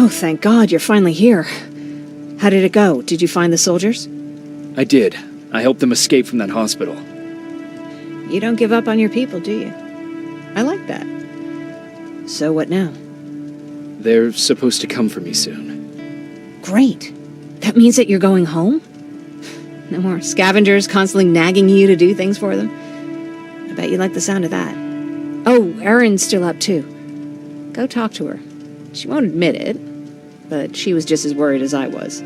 Oh, thank God, you're finally here. How did it go? Did you find the soldiers? I did. I helped them escape from that hospital. You don't give up on your people, do you? I like that. So what now? They're supposed to come for me soon. Great. That means that you're going home? No more scavengers constantly nagging you to do things for them? I bet you like the sound of that. Oh, Erin's still up too. Go talk to her. She won't admit it, but she was just as worried as I was.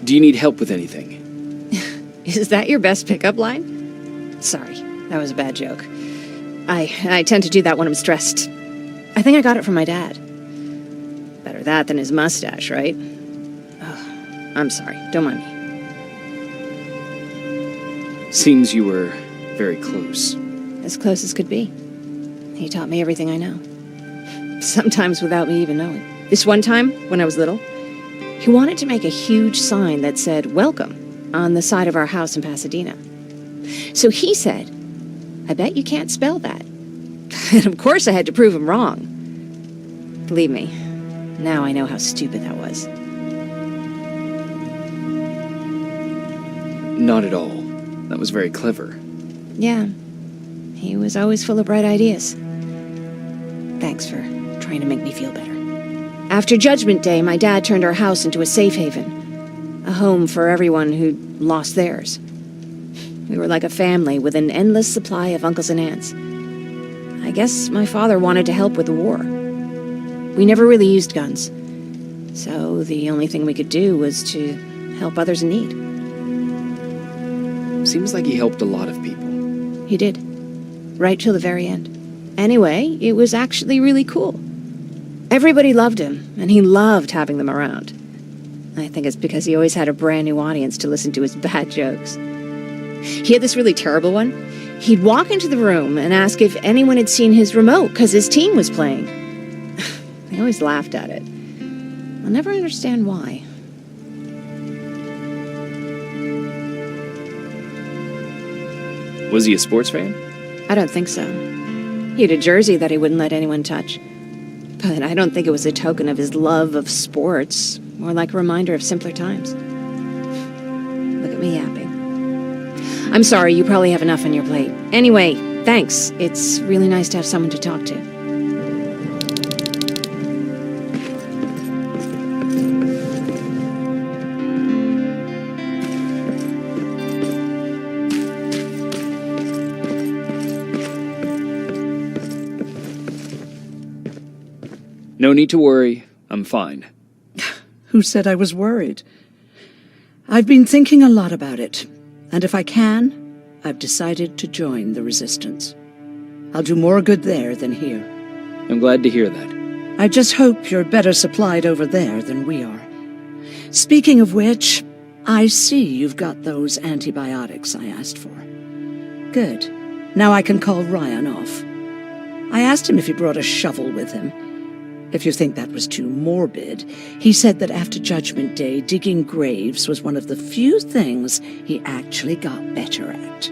Do you need help with anything? Is that your best pickup line? Sorry, that was a bad joke. I tend to do that when I'm stressed. I think I got it from my dad. Better that than his mustache, right? Oh, I'm sorry, don't mind me. Seems you were very close. As close as could be. He taught me everything I know. Sometimes without me even knowing. This one time, when I was little, he wanted to make a huge sign that said, "Welcome," on the side of our house in Pasadena. So he said, "I bet you can't spell that." And of course I had to prove him wrong. Believe me, now I know how stupid that was. Not at all. That was very clever. Yeah, he was always full of bright ideas. Thanks for trying to make me feel better. After Judgment Day, my dad turned our house into a safe haven. A home for everyone who'd lost theirs. We were like a family with an endless supply of uncles and aunts. I guess my father wanted to help with the war. We never really used guns, so the only thing we could do was to help others in need. Seems like he helped a lot of people. He did, right till the very end. Anyway, it was actually really cool. Everybody loved him, and he loved having them around. I think it's because he always had a brand new audience to listen to his bad jokes. He had this really terrible one. He'd walk into the room and ask if anyone had seen his remote because his team was playing. I always laughed at it. I'll never understand why. Was he a sports fan? I don't think so. He had a jersey that he wouldn't let anyone touch. But I don't think it was a token of his love of sports, more like a reminder of simpler times. Look at me yapping. I'm sorry, you probably have enough on your plate. Anyway, thanks. It's really nice to have someone to talk to. No need to worry. I'm fine. Who said I was worried? I've been thinking a lot about it, and if I can, I've decided to join the Resistance. I'll do more good there than here. I'm glad to hear that. I just hope you're better supplied over there than we are. Speaking of which, I see you've got those antibiotics I asked for. Good. Now I can call Ryan off. I asked him if he brought a shovel with him. If you think that was too morbid, he said that after Judgment Day, digging graves was one of the few things he actually got better at.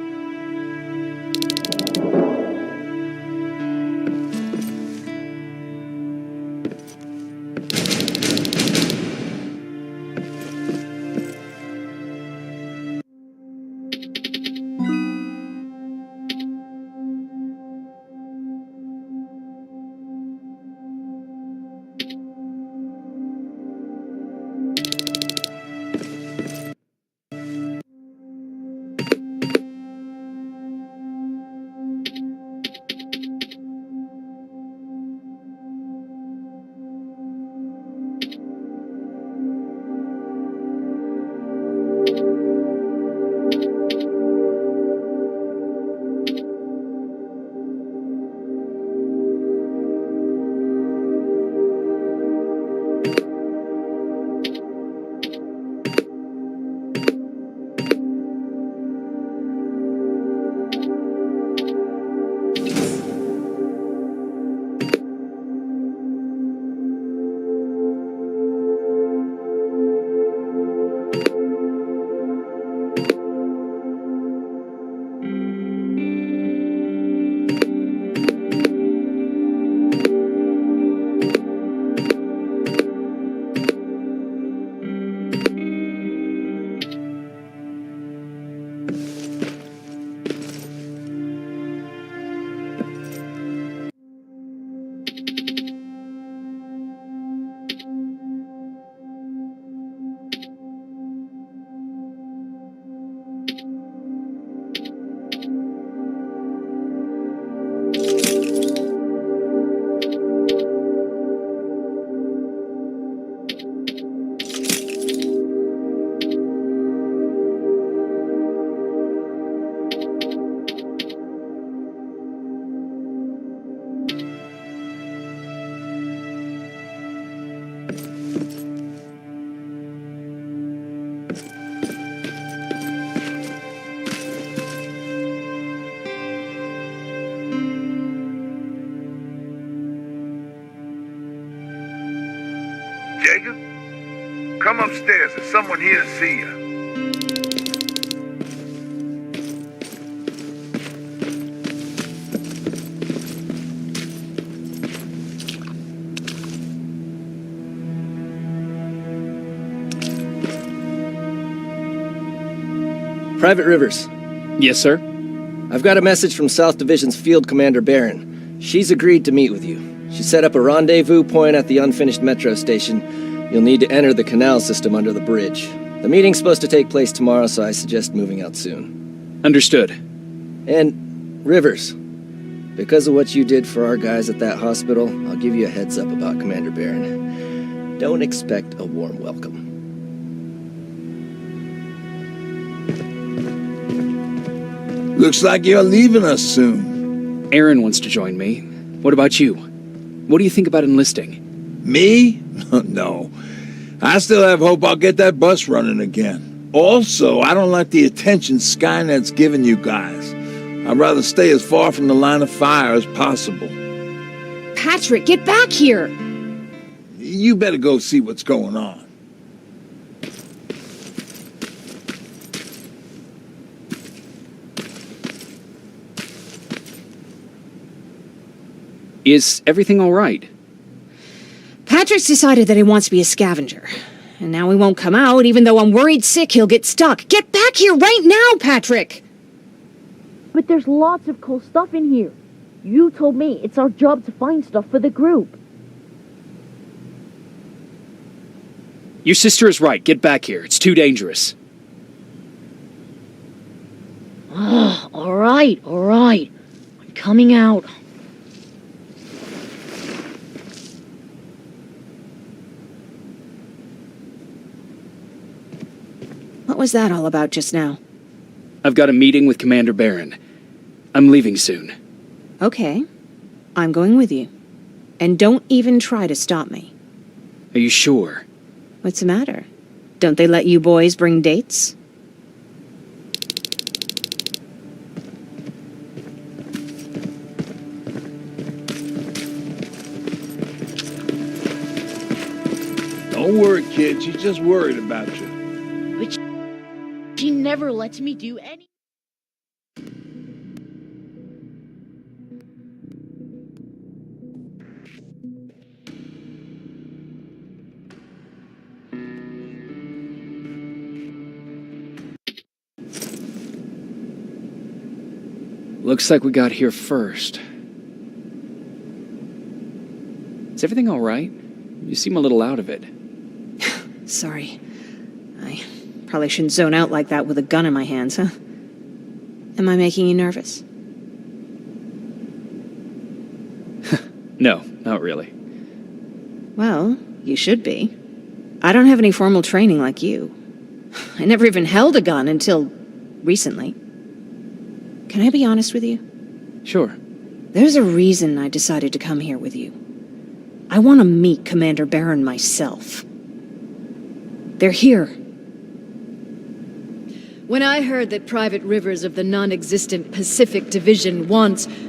Come upstairs. There's someone here to see you. Private Rivers, Yes, sir? I've got a message from South Division's Field Commander Barron. She's agreed to meet with you. She set up a rendezvous point at the unfinished metro station. You'll need to enter the canal system under the bridge. The meeting's supposed to take place tomorrow, so I suggest moving out soon. Understood. And, Rivers, because of what you did for our guys at that hospital, I'll give you a heads up about Commander Barron. Don't expect a warm welcome. Looks like you're leaving us soon. Aaron wants to join me. What about you? What do you think about enlisting? Me? No. I still have hope I'll get that bus running again. Also, I don't like the attention Skynet's giving you guys. I'd rather stay as far from the line of fire as possible. Patrick, get back here! You better go see what's going on. Is everything all right? Patrick's decided that he wants to be a scavenger. And now he won't come out, even though I'm worried sick he'll get stuck. Get back here right now, Patrick! But there's lots of cool stuff in here. You told me it's our job to find stuff for the group. Your sister is right. Get back here. It's too dangerous. All right. I'm coming out. What was that all about just now? I've got a meeting with Commander Barron. I'm leaving soon. Okay. I'm going with you. And don't even try to stop me. Are you sure? What's the matter? Don't they let you boys bring dates? Don't worry, kid. She's just worried about you. But she never lets me do any... Looks like we got here first. Is everything all right? You seem a little out of it. Sorry. I probably shouldn't zone out like that with a gun in my hands, huh? Am I making you nervous? No, not really. Well, you should be. I don't have any formal training like you. I never even held a gun until recently. Can I be honest with you? Sure. There's a reason I decided to come here with you. I want to meet Commander Barron myself. They're here. When I heard that Private Rivers of the non-existent Pacific Division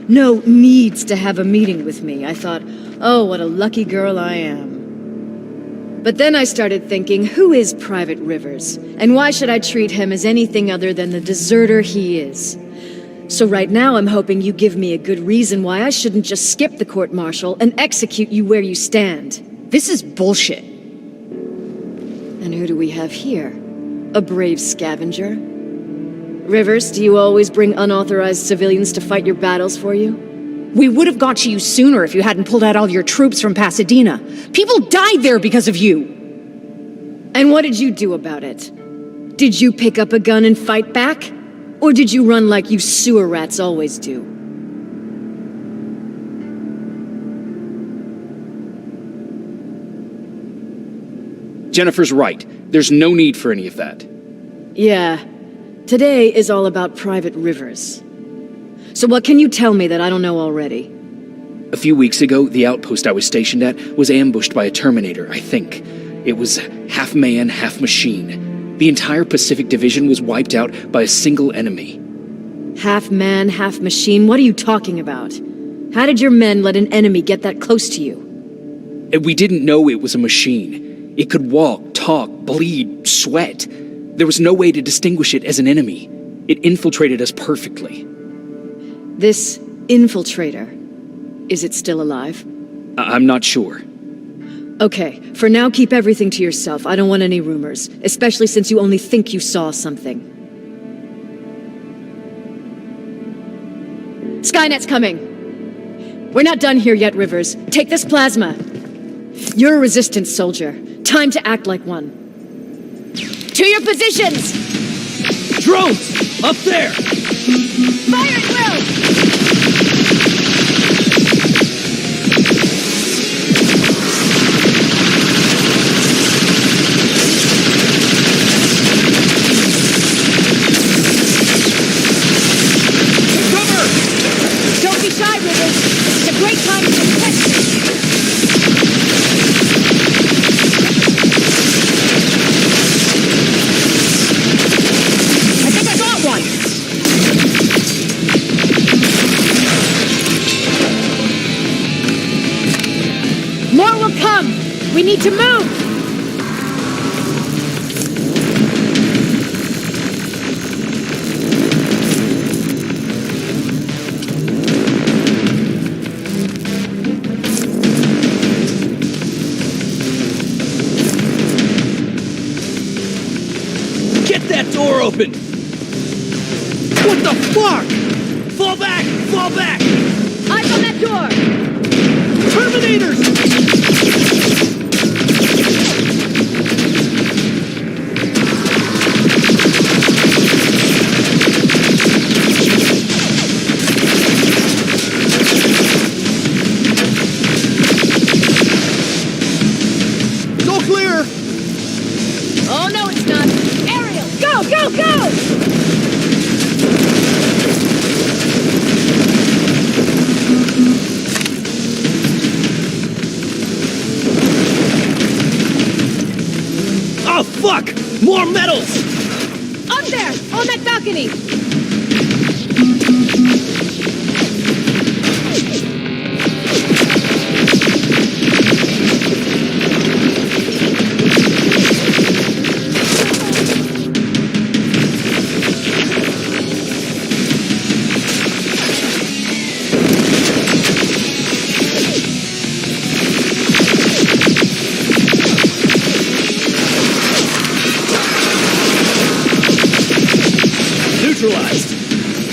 needs to have a meeting with me, I thought, oh, what a lucky girl I am. But then I started thinking, who is Private Rivers? And why should I treat him as anything other than the deserter he is? So right now I'm hoping you give me a good reason why I shouldn't just skip the court-martial and execute you where you stand. This is bullshit. And who do we have here? A brave scavenger? Rivers, do you always bring unauthorized civilians to fight your battles for you? We would have got to you sooner if you hadn't pulled out all your troops from Pasadena. People died there because of you! And what did you do about it? Did you pick up a gun and fight back? Or did you run like you sewer rats always do? Jennifer's right. There's no need for any of that. Yeah. Today is all about Private Rivers. So what can you tell me that I don't know already? A few weeks ago, the outpost I was stationed at was ambushed by a Terminator, I think. It was half man, half machine. The entire Pacific Division was wiped out by a single enemy. Half man, half machine? What are you talking about? How did your men let an enemy get that close to you? And we didn't know it was a machine. It could walk, talk, bleed, sweat. There was no way to distinguish it as an enemy. It infiltrated us perfectly. This infiltrator, is it still alive? I'm not sure. Okay, for now keep everything to yourself. I don't want any rumors, especially since you only think you saw something. Skynet's coming. We're not done here yet, Rivers. Take this plasma. You're a resistance soldier. Time to act like one. To your positions! Drones! Up there! Fire at will! Don't be shy, Rivers. It's a great time to test it. I think I got one. More will come. We need to move. Door open! What the fuck? Fall back! Fall back! Eyes on that door! Terminators! It's all clear! Oh, no, it's not. Ariel, go, go, go! Oh, fuck! More metals! Up there, on that balcony!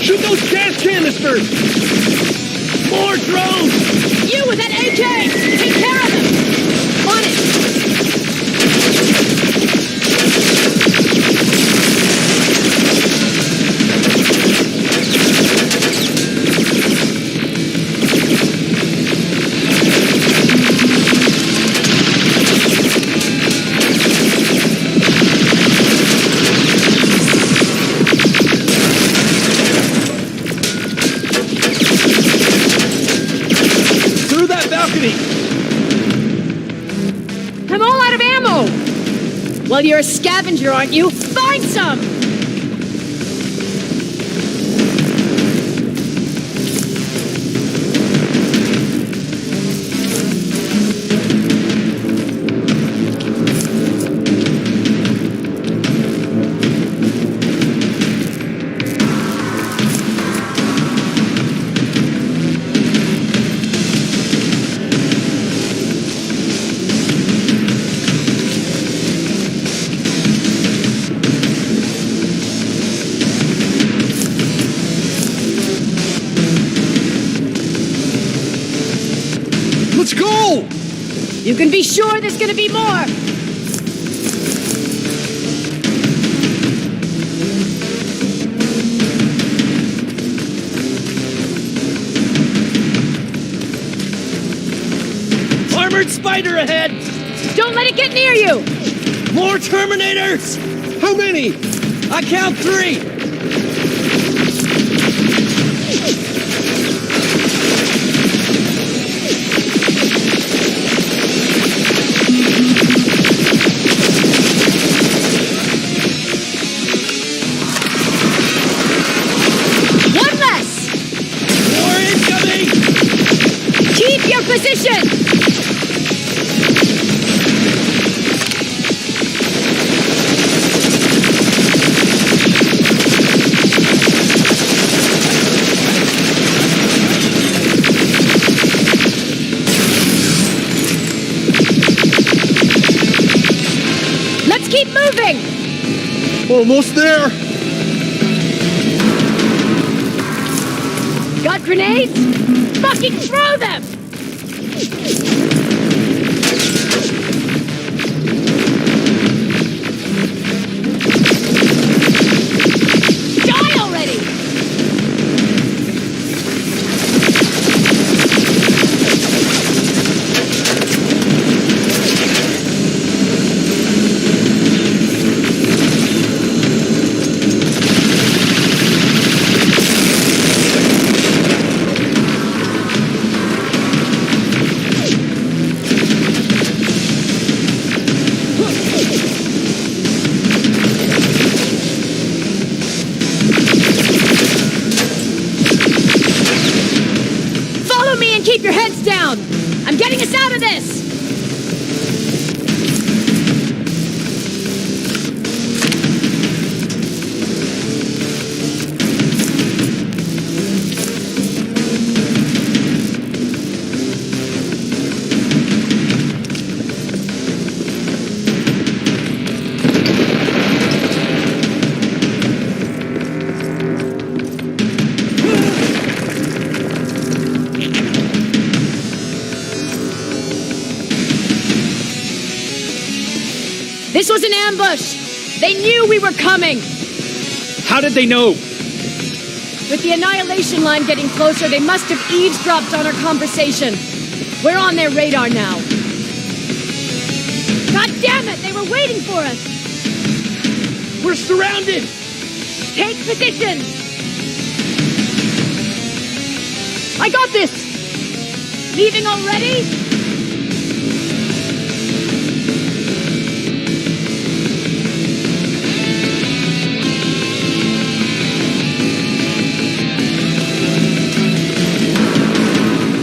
Shoot those gas canisters! More drones! You with that AK! Take care of them! On it! I'm all out of ammo! Well, you're a scavenger, aren't you? Find some! Let's go! You can be sure there's gonna be more! Armored spider ahead! Don't let it get near you! More Terminators! How many? I count 3! One less! More incoming! Keep your position! Almost there! Got grenades? Fucking throw them! Die already! Follow me and keep your heads down! I'm getting us out of this! This was an ambush! They knew we were coming! How did they know? With the annihilation line getting closer, they must have eavesdropped on our conversation. We're on their radar now. God damn it! They were waiting for us! We're surrounded! Take position! I got this! Leaving already?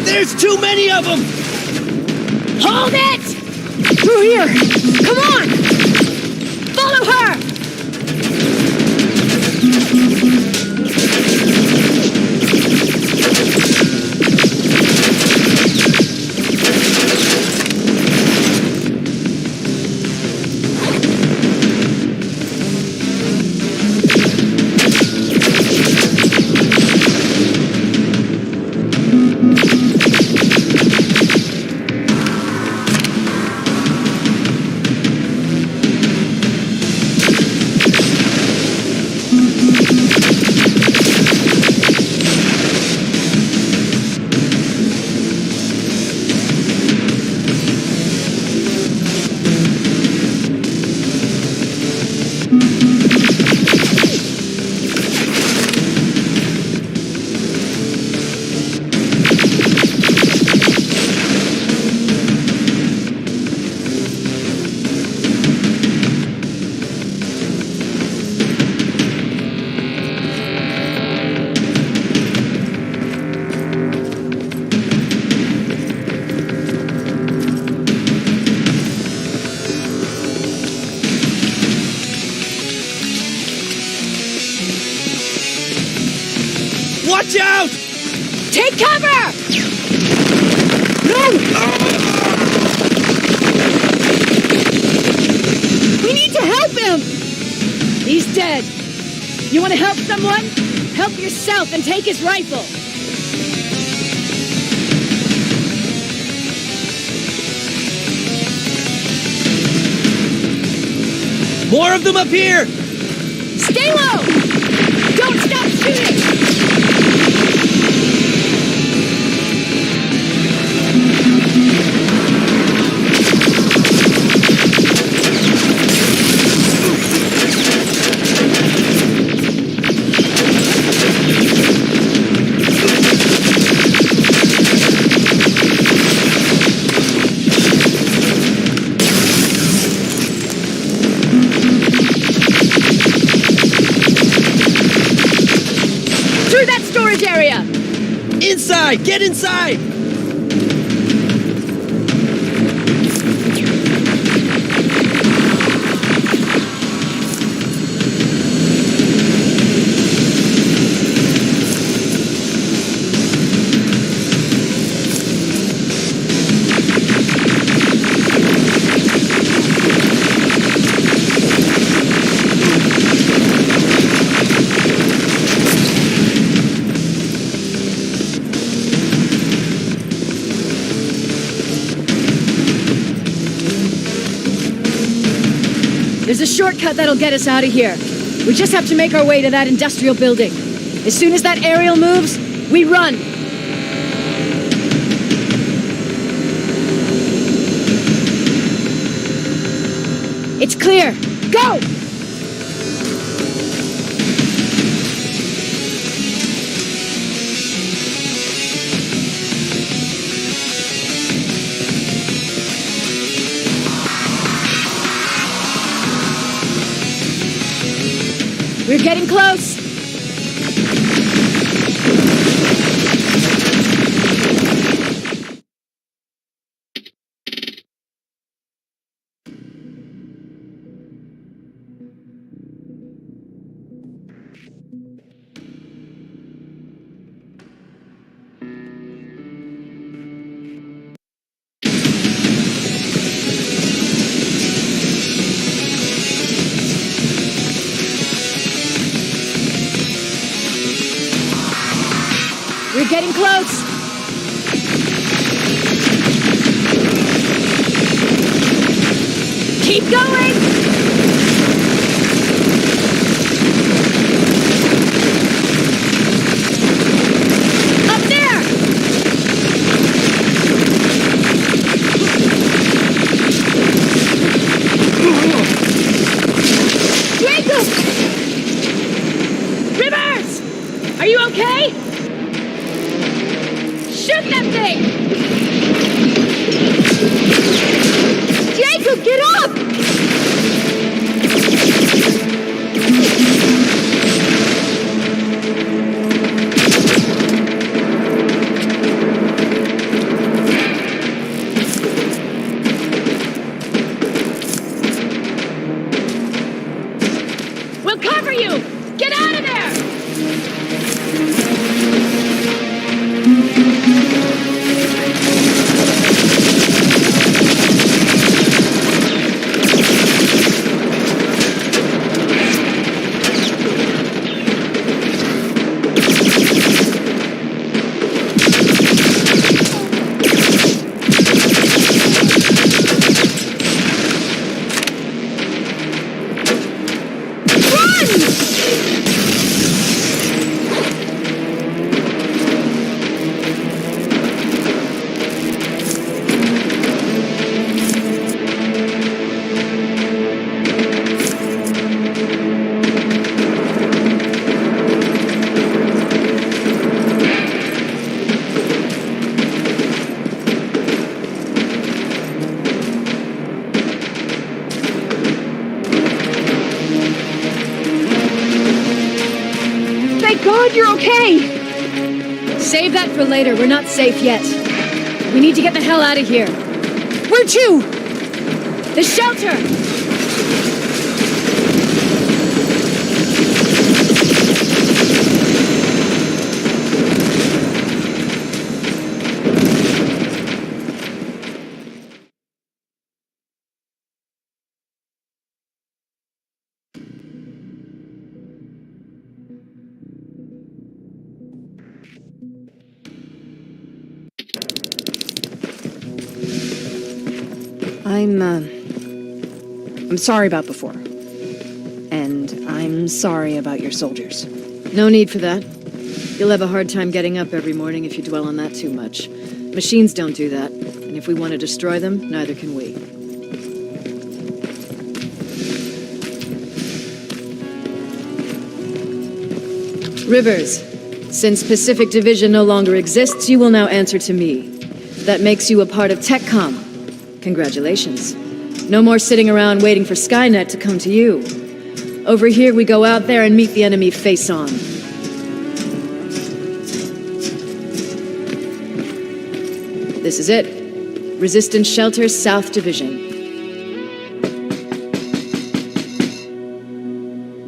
There's too many of them! Hold it! Through here! Come on! Follow her! Watch out! Take cover! No! We need to help him! He's dead. You want to help someone? Help yourself and take his rifle. More of them up here! Stay low! Don't stop shooting! Through that storage area! Inside! Get inside! shortcut that'll get us out of here. We just have to make our way to that industrial building. As soon as that aerial moves, we run. It's clear. Go! We're getting close! We're getting close! Keep going! Up there! Jacob! Rivers! Are you okay? Shoot that thing! Jacob, get up! We'll cover you! Get out of there! God, you're okay! Save that for later. We're not safe yet. We need to get the hell out of here. Where to? The shelter! I'm sorry about before. And I'm sorry about your soldiers. No need for that. You'll have a hard time getting up every morning if you dwell on that too much. Machines don't do that, and if we want to destroy them, neither can we. Rivers, since Pacific Division no longer exists, you will now answer to me. That makes you a part of TechCom. Congratulations. No more sitting around waiting for Skynet to come to you. Over here, we go out there and meet the enemy face on. This is it. Resistance Shelter, South Division.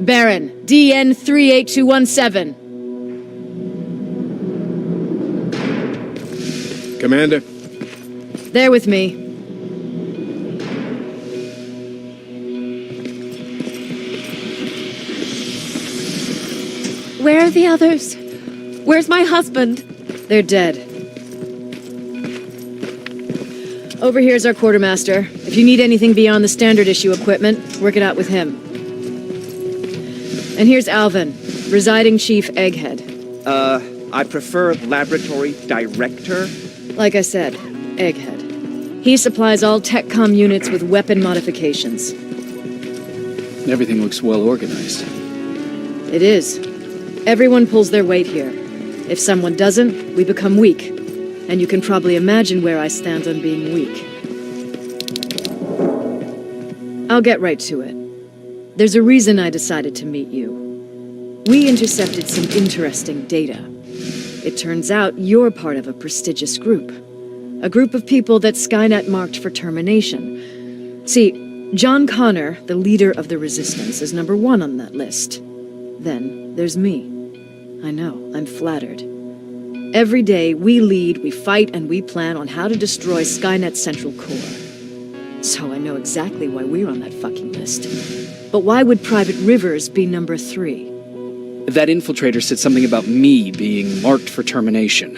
Baron, DN 38217. Commander? They're with me. Where are the others? Where's my husband? They're dead. Over here's our quartermaster. If you need anything beyond the standard issue equipment, work it out with him. And here's Alvin, residing chief Egghead. I prefer laboratory director. Like I said, Egghead. He supplies all TechCom units with weapon modifications. Everything looks well organized. It is. Everyone pulls their weight here. If someone doesn't, we become weak. And you can probably imagine where I stand on being weak. I'll get right to it. There's a reason I decided to meet you. We intercepted some interesting data. It turns out you're part of a prestigious group. A group of people that Skynet marked for termination. See, John Connor, the leader of the Resistance, is number 1 on that list. Then there's me. I know, I'm flattered. Every day, we lead, we fight, and we plan on how to destroy Skynet's central core. So I know exactly why we're on that fucking list. But why would Private Rivers be number 3? That infiltrator said something about me being marked for termination.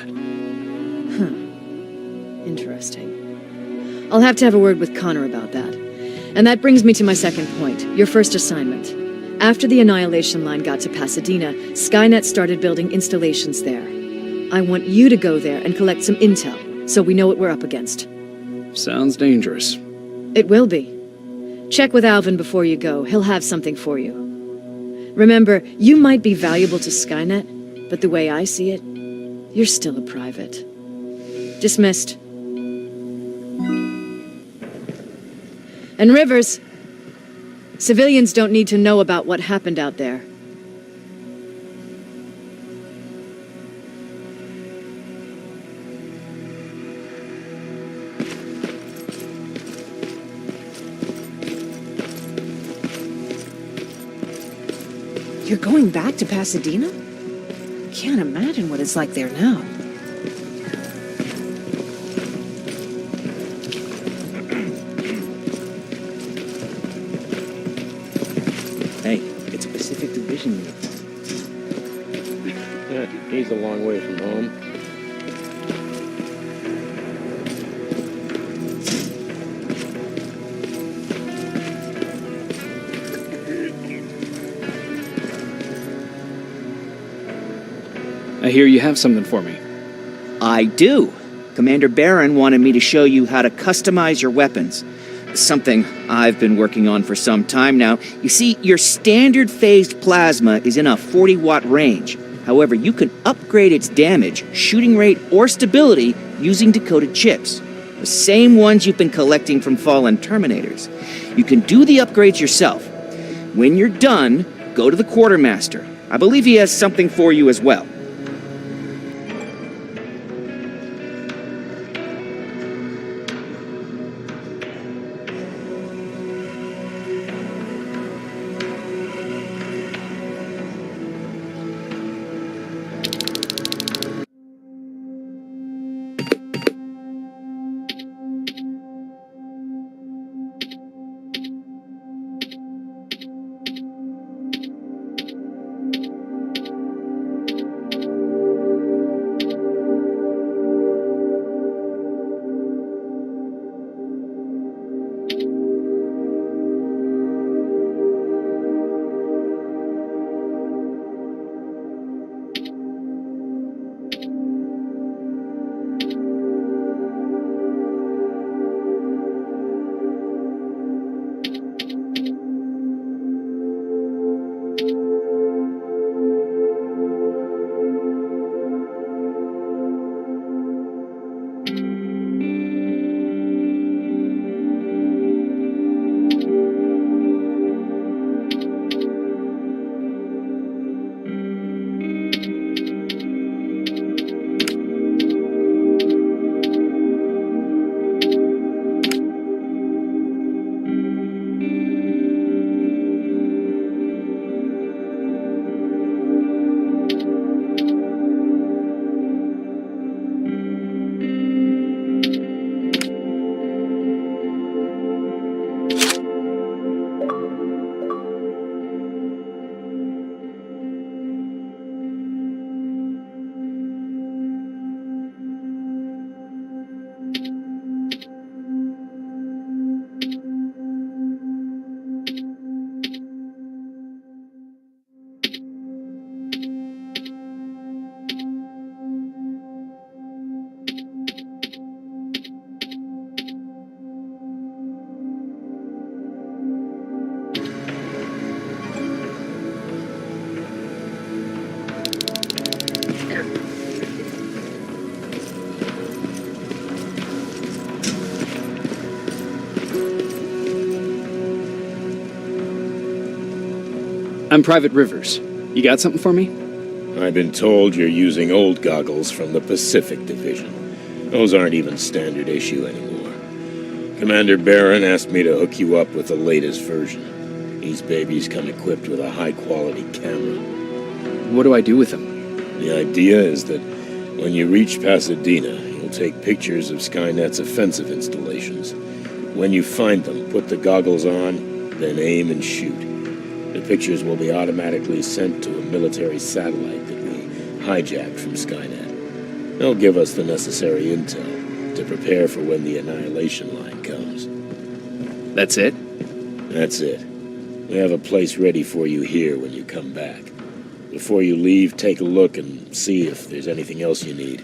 Interesting. I'll have to have a word with Connor about that. And that brings me to my second point, your first assignment. After the Annihilation Line got to Pasadena, Skynet started building installations there. I want you to go there and collect some intel, so we know what we're up against. Sounds dangerous. It will be. Check with Alvin before you go. He'll have something for you. Remember, you might be valuable to Skynet, but the way I see it, you're still a private. Dismissed. And Rivers, civilians don't need to know about what happened out there. You're going back to Pasadena? Can't imagine what it's like there now. Hey, it's a Pacific Division unit. He's a long way from home. I hear you have something for me. I do. Commander Barron wanted me to show you how to customize your weapons. Something I've been working on for some time now. You see, your standard phased plasma is in a 40-watt range. However, you can upgrade its damage, shooting rate, or stability using decoded chips. The same ones you've been collecting from fallen Terminators. You can do the upgrades yourself. When you're done, go to the Quartermaster. I believe he has something for you as well. I'm Private Rivers. You got something for me? I've been told you're using old goggles from the Pacific Division. Those aren't even standard issue anymore. Commander Barron asked me to hook you up with the latest version. These babies come equipped with a high-quality camera. What do I do with them? The idea is that when you reach Pasadena, you'll take pictures of Skynet's offensive installations. When you find them, put the goggles on, then aim and shoot. The pictures will be automatically sent to a military satellite that we hijacked from Skynet. They'll give us the necessary intel to prepare for when the annihilation line comes. That's it? That's it. We have a place ready for you here when you come back. Before you leave, take a look and see if there's anything else you need.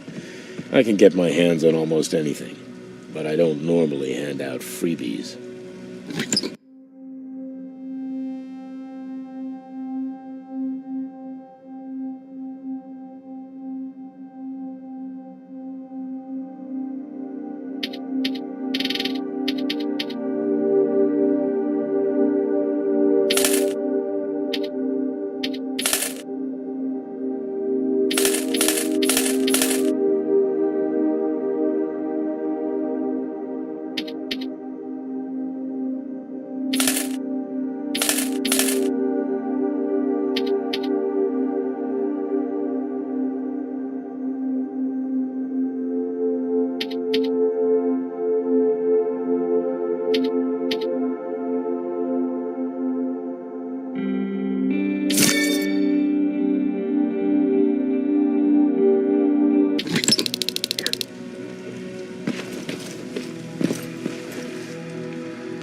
I can get my hands on almost anything, but I don't normally hand out freebies.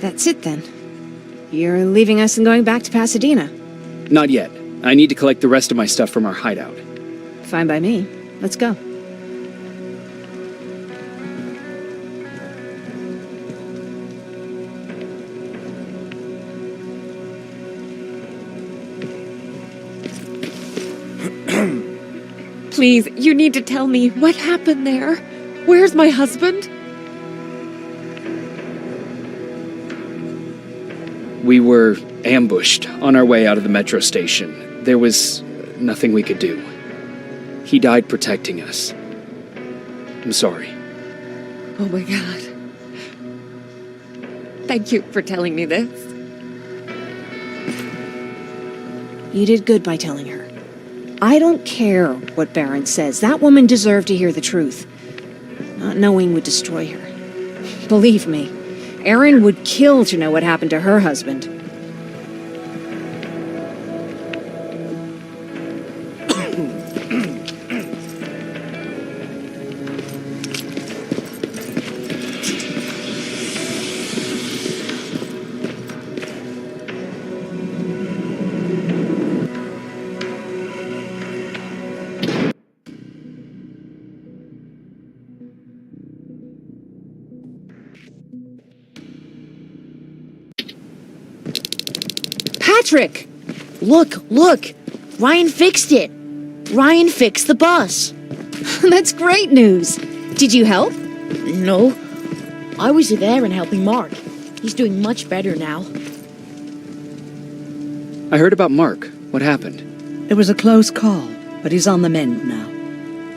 That's it then. You're leaving us and going back to Pasadena. Not yet. I need to collect the rest of my stuff from our hideout. Fine by me. Let's go. Please, you need to tell me what happened there. Where's my husband? We were ambushed on our way out of the metro station. There was nothing we could do. He died protecting us. I'm sorry. Oh my God. Thank you for telling me this. You did good by telling her. I don't care what Barron says. That woman deserved to hear the truth. Not knowing would destroy her. Believe me, Erin would kill to know what happened to her husband. Patrick! Look! Ryan fixed it! Ryan fixed the bus! That's great news. Did you help? No. I was there and helping Mark. He's doing much better now. I heard about Mark. What happened? It was a close call, but he's on the mend now.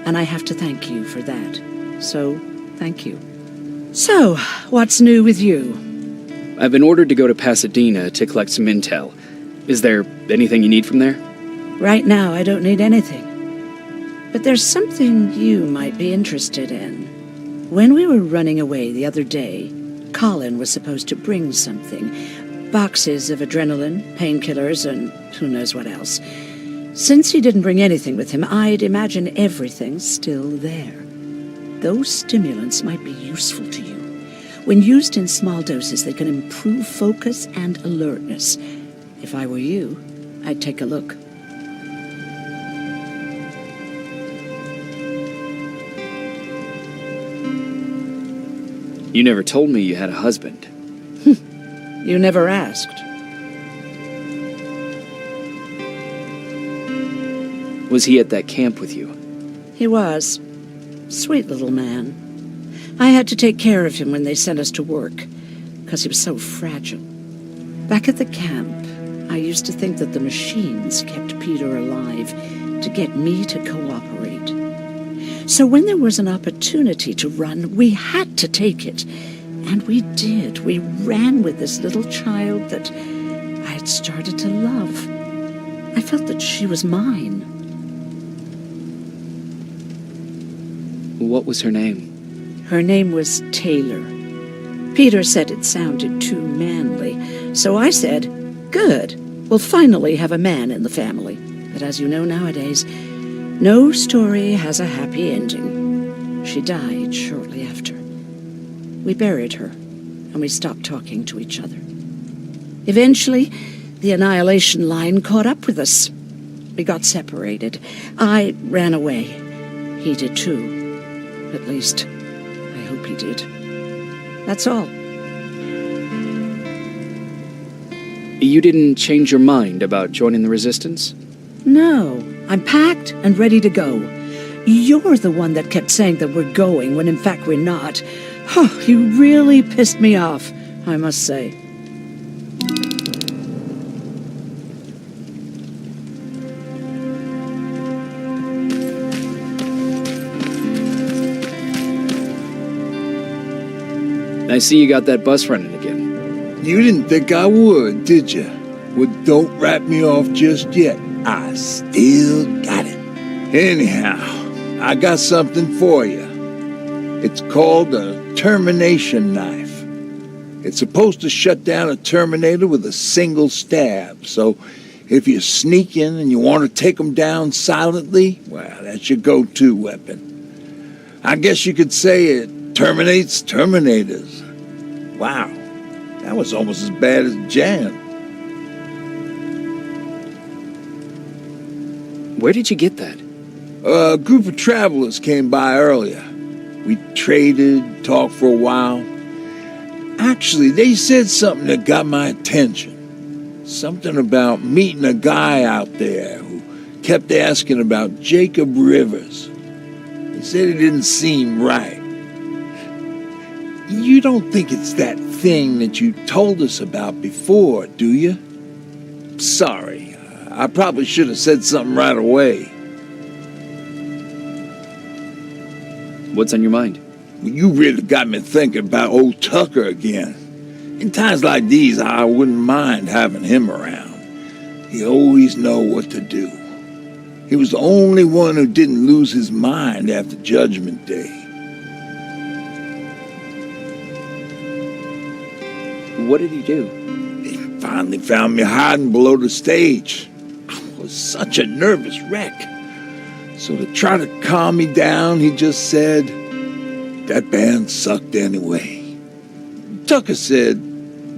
And I have to thank you for that. So, thank you. So, what's new with you? I've been ordered to go to Pasadena to collect some intel. Is there anything you need from there? Right now, I don't need anything. But there's something you might be interested in. When we were running away the other day, Colin was supposed to bring something. Boxes of adrenaline, painkillers, and who knows what else. Since he didn't bring anything with him, I'd imagine everything's still there. Those stimulants might be useful to you. When used in small doses, they can improve focus and alertness. If I were you, I'd take a look. You never told me you had a husband. You never asked. Was he at that camp with you? He was. Sweet little man. I had to take care of him when they sent us to work, because he was so fragile. Back at the camp, I used to think that the machines kept Peter alive to get me to cooperate. So when there was an opportunity to run, we had to take it. And we did. We ran with this little child that I had started to love. I felt that she was mine. What was her name? Her name was Taylor. Peter said it sounded too manly, so I said, "Good, we'll finally have a man in the family." But as you know nowadays, no story has a happy ending. She died shortly after. We buried her, and we stopped talking to each other. Eventually, the Annihilation Line caught up with us. We got separated. I ran away. He did too. At least, I hope he did. That's all. You didn't change your mind about joining the Resistance? No, I'm packed and ready to go. You're the one that kept saying that we're going when in fact we're not. Oh, you really pissed me off, I must say. I see you got that bus running again. You didn't think I would, did you? Well, don't wrap me off just yet. I still got it. Anyhow, I got something for you. It's called a termination knife. It's supposed to shut down a Terminator with a single stab, so if you're sneaking and you want to take them down silently, well, that's your go-to weapon. I guess you could say it terminates Terminators. Wow, that was almost as bad as Jan. Where did you get that? A group of travelers came by earlier. We traded, talked for a while. Actually, they said something that got my attention. Something about meeting a guy out there who kept asking about Jacob Rivers. They said it didn't seem right. You don't think it's that thing that you told us about before, do you? Sorry, I probably should have said something right away. What's on your mind? Well, you really got me thinking about old Tucker again. In times like these, I wouldn't mind having him around. He always know what to do. He was the only one who didn't lose his mind after Judgment Day. What did he do? He finally found me hiding below the stage. I was such a nervous wreck. So to try to calm me down, he just said, "That band sucked anyway." Tucker said,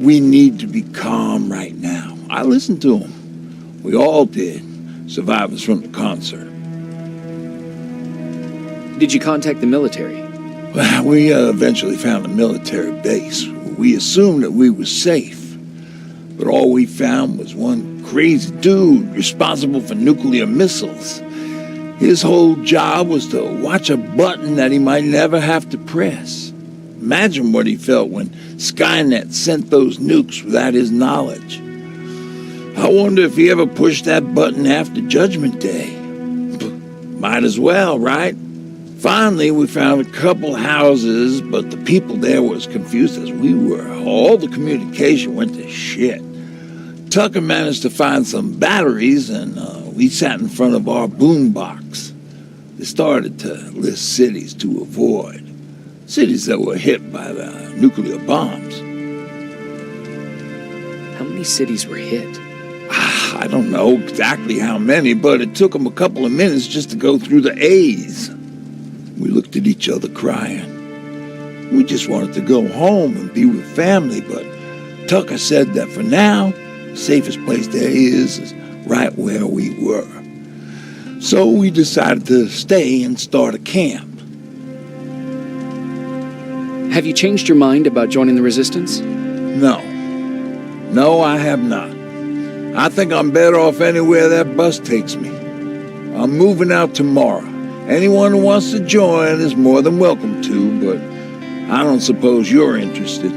"We need to be calm right now." I listened to him. We all did, survivors from the concert. Did you contact the military? Well, we eventually found a military base. We assumed that we were safe. But all we found was one crazy dude responsible for nuclear missiles. His whole job was to watch a button that he might never have to press. Imagine what he felt when Skynet sent those nukes without his knowledge. I wonder if he ever pushed that button after Judgment Day. Might as well, right? Finally, we found a couple houses, but the people there were as confused as we were. All the communication went to shit. Tucker managed to find some batteries, and we sat in front of our boombox. They started to list cities to avoid. Cities that were hit by the nuclear bombs. How many cities were hit? I don't know exactly how many, but it took them a couple of minutes just to go through the A's. We looked at each other crying. We just wanted to go home and be with family, but Tucker said that for now, the safest place there is right where we were. So we decided to stay and start a camp. Have you changed your mind about joining the Resistance? No. No, I have not. I think I'm better off anywhere that bus takes me. I'm moving out tomorrow. Anyone who wants to join is more than welcome to, but I don't suppose you're interested.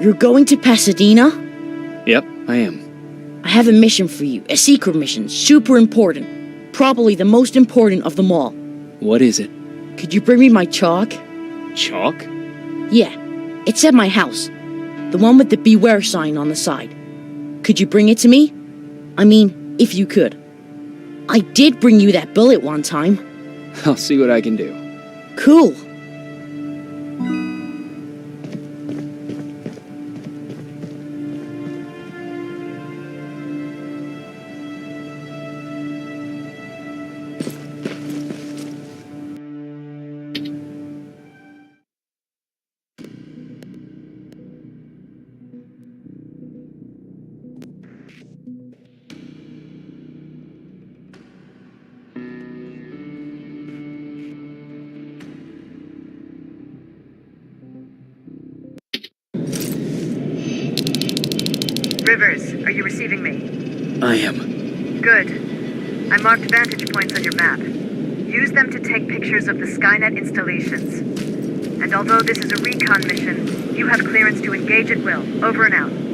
You're going to Pasadena? Yep, I am. I have a mission for you. A secret mission. Super important. Probably the most important of them all. What is it? Could you bring me my chalk? Chalk? Yeah. It's at my house. The one with the beware sign on the side. Could you bring it to me? I mean, if you could. I did bring you that bullet one time. I'll see what I can do. Cool. Rivers, are you receiving me? I am. Good. I marked vantage points on your map. Use them to take pictures of the Skynet installations. And although this is a recon mission, you have clearance to engage at will. Over and out.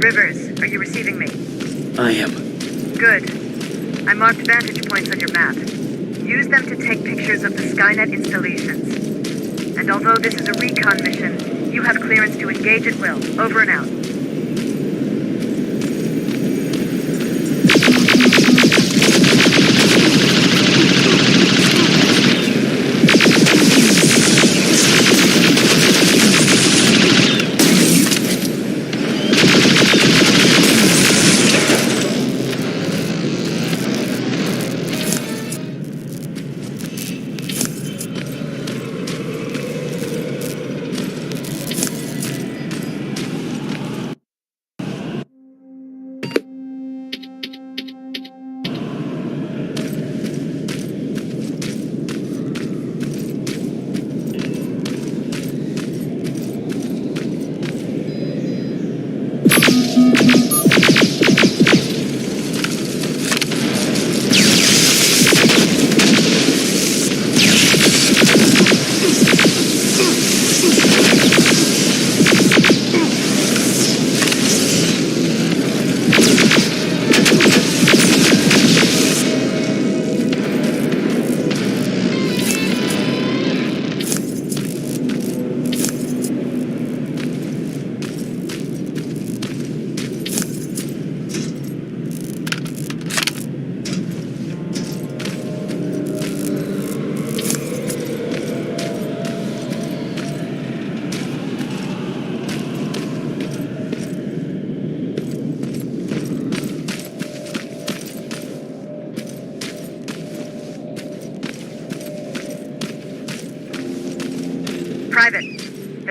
Rivers, are you receiving me? I am. Good. I marked vantage points on your map. Use them to take pictures of the Skynet installations. And although this is a recon mission, you have clearance to engage at will. Over and out.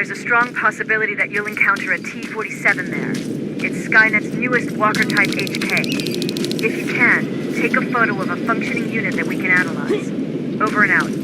There's a strong possibility that you'll encounter a T-47 there. It's Skynet's newest Walker-type HK. If you can, take a photo of a functioning unit that we can analyze. Over and out.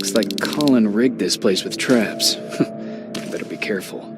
Looks like Colin rigged this place with traps. Better be careful.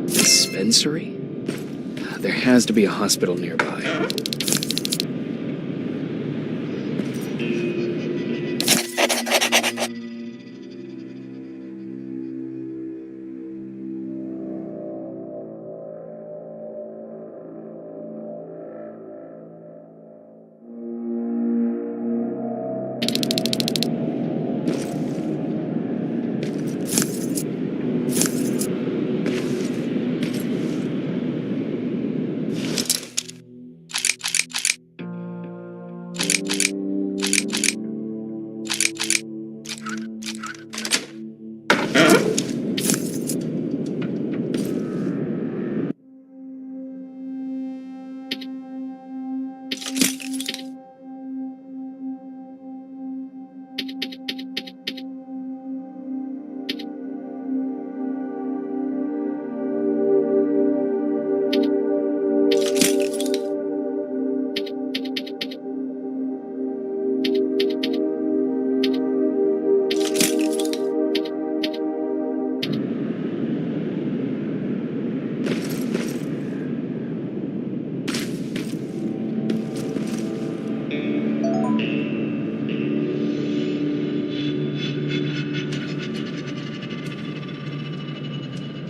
Dispensary? There has to be a hospital nearby.